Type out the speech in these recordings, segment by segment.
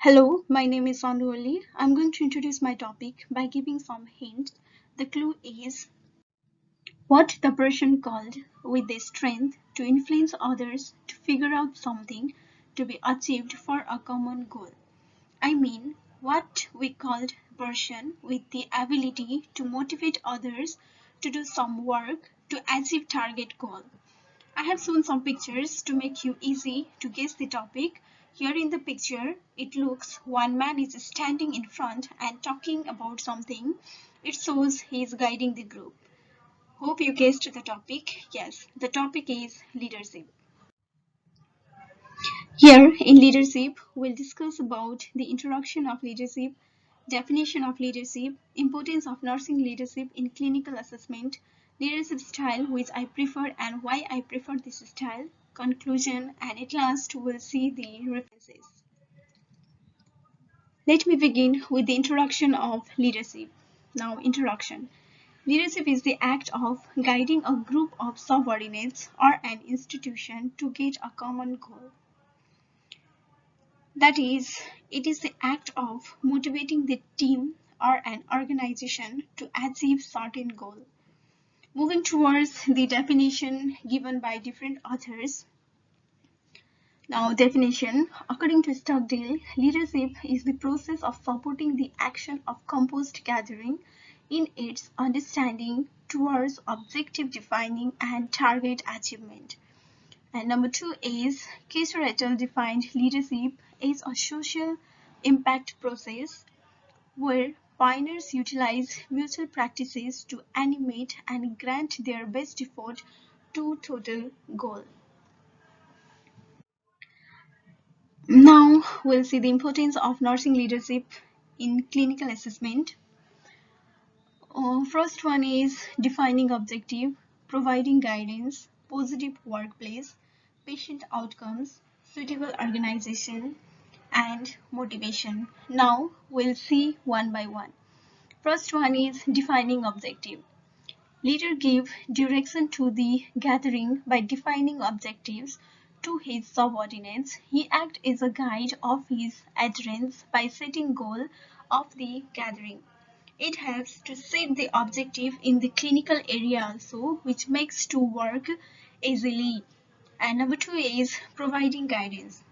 Hello, my name is Sandhu Ali. I'm going to introduce my topic by giving some hints. The clue is what the person called with the strength to influence others to figure out something to be achieved for a common goal. I mean, what we called person with the ability to motivate others to do some work to achieve target goal. I have shown some pictures to make you easy to guess the topic. Here in the picture, it looks one man is standing in front and talking about something. It shows he is guiding the group. Hope you guessed the topic. Yes, the topic is leadership. Here in leadership, we'll discuss about the introduction of leadership, definition of leadership, importance of nursing leadership in clinical assessment, leadership style which I prefer and why I prefer this style, conclusion, and at last we'll see the references. Let me begin with the introduction of leadership. Now, introduction. Leadership is the act of guiding a group of subordinates or an institution to get a common goal. That is, it is the act of motivating the team or an organization to achieve certain goal. Moving towards the definition given by different authors. Now, definition. According to Stockdale, leadership is the process of supporting the action of composed gathering in its understanding towards objective defining and target achievement. And number two is Kaiser et al. Defined leadership as a social impact process where pioneers utilize mutual practices to animate and grant their best effort to total goal. Now we'll see the importance of nursing leadership in clinical assessment. First one is defining objective, providing guidance, positive workplace, patient outcomes, suitable organization, and motivation. Now we'll see one by one. First one is defining objective. Leader give direction to the gathering by defining objectives to his subordinates. He acts as a guide of his adherents by setting goal of the gathering. It helps to set the objective in the clinical area also, which makes to work easily. And number two is providing guidance.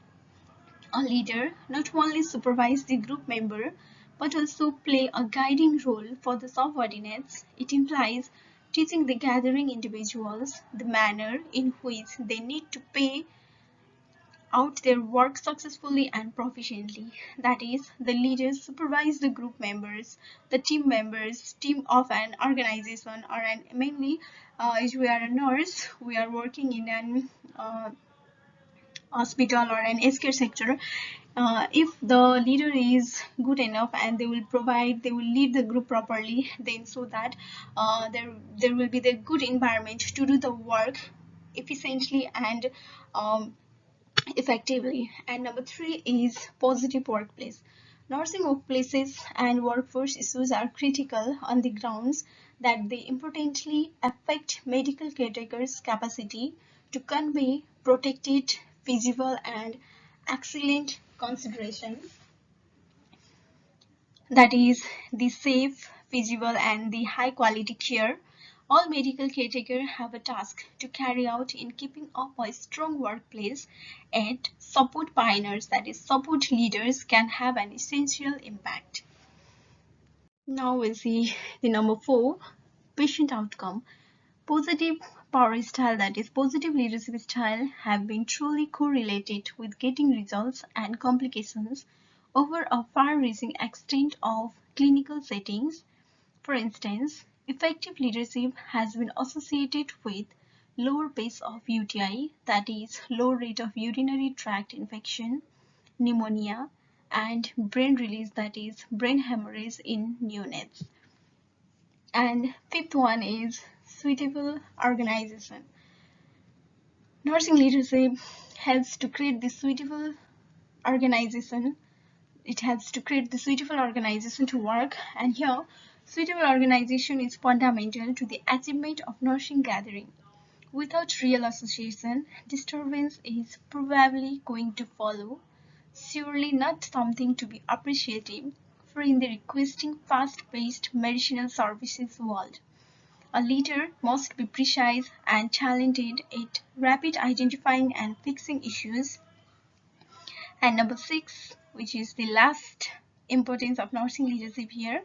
A leader not only supervise the group member but also play a guiding role for the subordinates. It implies teaching the gathering individuals the manner in which they need to pay out their work successfully and proficiently. That is, the leaders supervise the group members, the team members, team of an organization, or an mainly, if we are a nurse, we are working in an hospital or an healthcare sector. If the leader is good enough and they will lead the group properly, then so that there will be the good environment to do the work efficiently and effectively. And number three is positive workplace. Nursing workplaces and workforce issues are critical on the grounds that they importantly affect medical caretakers' capacity to convey protected, feasible, and excellent consideration. That is the safe, feasible, and the high quality care. All medical caretakers have a task to carry out in keeping up a strong workplace, and support pioneers, that is support leaders, can have an essential impact. Now we'll see the number four, patient outcome. Positive power style, that is positive leadership style, have been truly correlated with getting results and complications over a far-reaching extent of clinical settings. For instance, effective leadership has been associated with lower pace of UTI, that is low rate of urinary tract infection, pneumonia, and brain release, that is brain hemorrhage in neonates. And fifth one is suitable organization. Nursing leadership helps to create the suitable organization. It helps to create the suitable organization to work, and here suitable organization is fundamental to the achievement of nursing gathering. Without real association, disturbance is probably going to follow. surely not something to be appreciative for in the requesting fast-paced medicinal services world. A leader must be precise and talented at rapid identifying and fixing issues. And number 6, which is the last importance of nursing leadership here,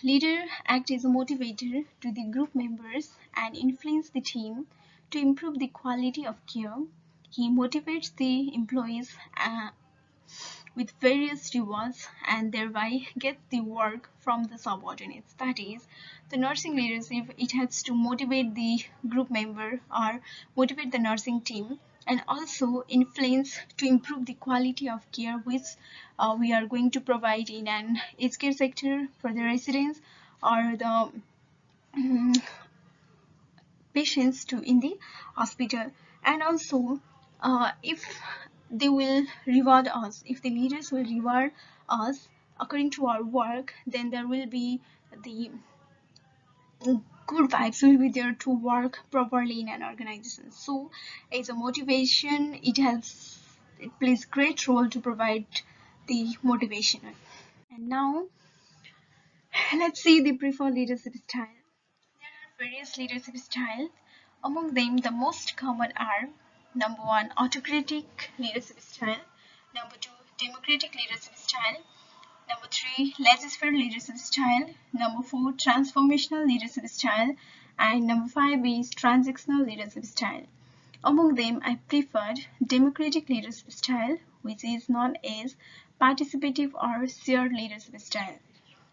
leader act as a motivator to the group members and influence the team to improve the quality of care. He motivates the employees with various rewards and thereby get the work from the subordinates. That is, the nursing leadership, it has to motivate the group member or motivate the nursing team and also influence to improve the quality of care which we are going to provide in an aged care sector for the residents or the patients to in the hospital. And also if they will reward us, if the leaders will reward us according to our work, then there will be the good vibes will be there to work properly in an organization. So as a motivation, it plays great role to provide the motivation. And now let's see the preferred leadership style. There are various leadership styles. Among them, the most common are number 1, autocratic leadership style, number 2, democratic leadership style, number 3, laissez-faire leadership style, number 4, transformational leadership style, and number 5 is transactional leadership style. Among them, I preferred democratic leadership style, which is known as participative or shared leadership style.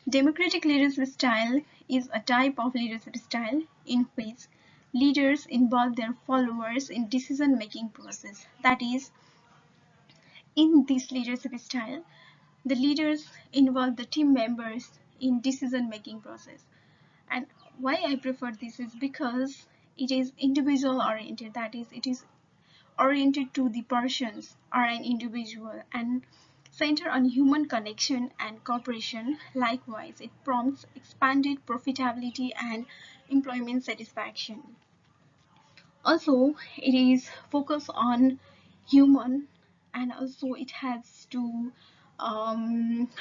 Democratic leadership style is a type of leadership style in which leaders involve their followers in decision-making process. That is, in this leadership style, the leaders involve the team members in decision-making process. And why I prefer this is because it is individual oriented. That is, it is oriented to the persons or an individual and center on human connection and cooperation. Likewise, it prompts expanded profitability and employment satisfaction. Also, it is focused on human and also it has to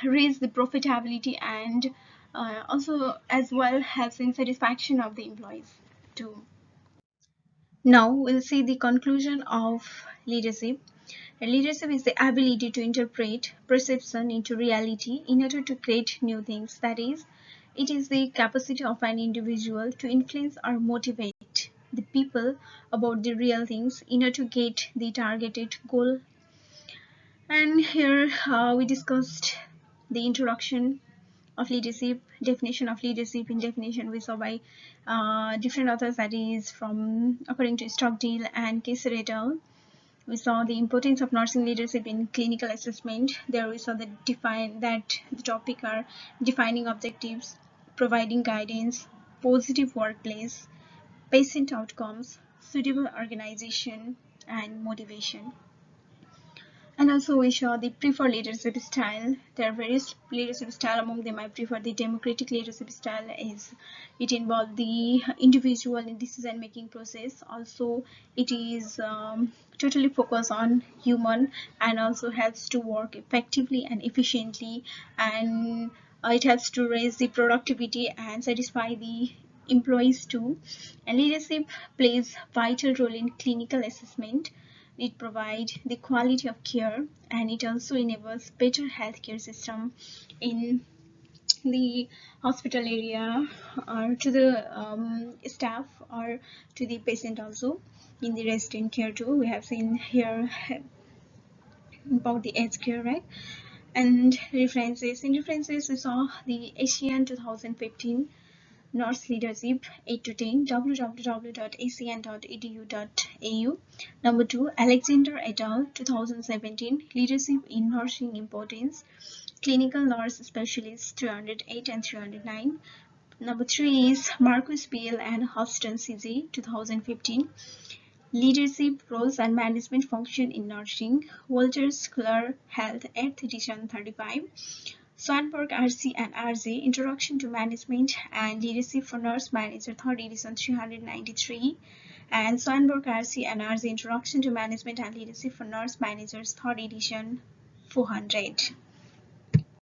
raise the profitability and also as well helps in satisfaction of the employees too. Now we'll see the conclusion of leadership. Leadership is the ability to interpret perception into reality in order to create new things. That is, it is the capacity of an individual to influence or motivate the people about the real things in order to get the targeted goal. And here we discussed the introduction of leadership, definition of leadership. In definition we saw by different authors, that is from according to Stockdale and Kessler et al. We saw the importance of nursing leadership in clinical assessment. There we saw the topic are defining objectives, providing guidance, positive workplace, patient outcomes, suitable organization, and motivation. And also we saw the preferred leadership style. There are various leadership style. Among them I prefer the democratic leadership style, as it involves the individual in decision making process. Also it is totally focused on human and also helps to work effectively and efficiently, and it helps to raise the productivity and satisfy the employees too. And leadership plays vital role in clinical assessment. It provides the quality of care and it also enables better healthcare system in the hospital area or to the staff or to the patient. Also in the resident care too, we have seen here about the aged care, right? And references, in references we saw the ASEAN 2015 Nurse Leadership 8 to 10, www.asean.edu.au. Number 2, Alexander et al. 2017 Leadership in Nursing Importance, Clinical Nurse Specialist 308 and 309. Number 3 is Marcus Beale and Houston CZ 2015 Leadership Roles and Management Function in Nursing, Walter Schiller Health 8th edition 35. Swanberg RC and RJ Introduction to Management and Leadership for Nurse Manager 3rd edition 393. and Swanberg RC NR's Introduction to Management and Leadership for Nurse Managers, 3rd edition, 400.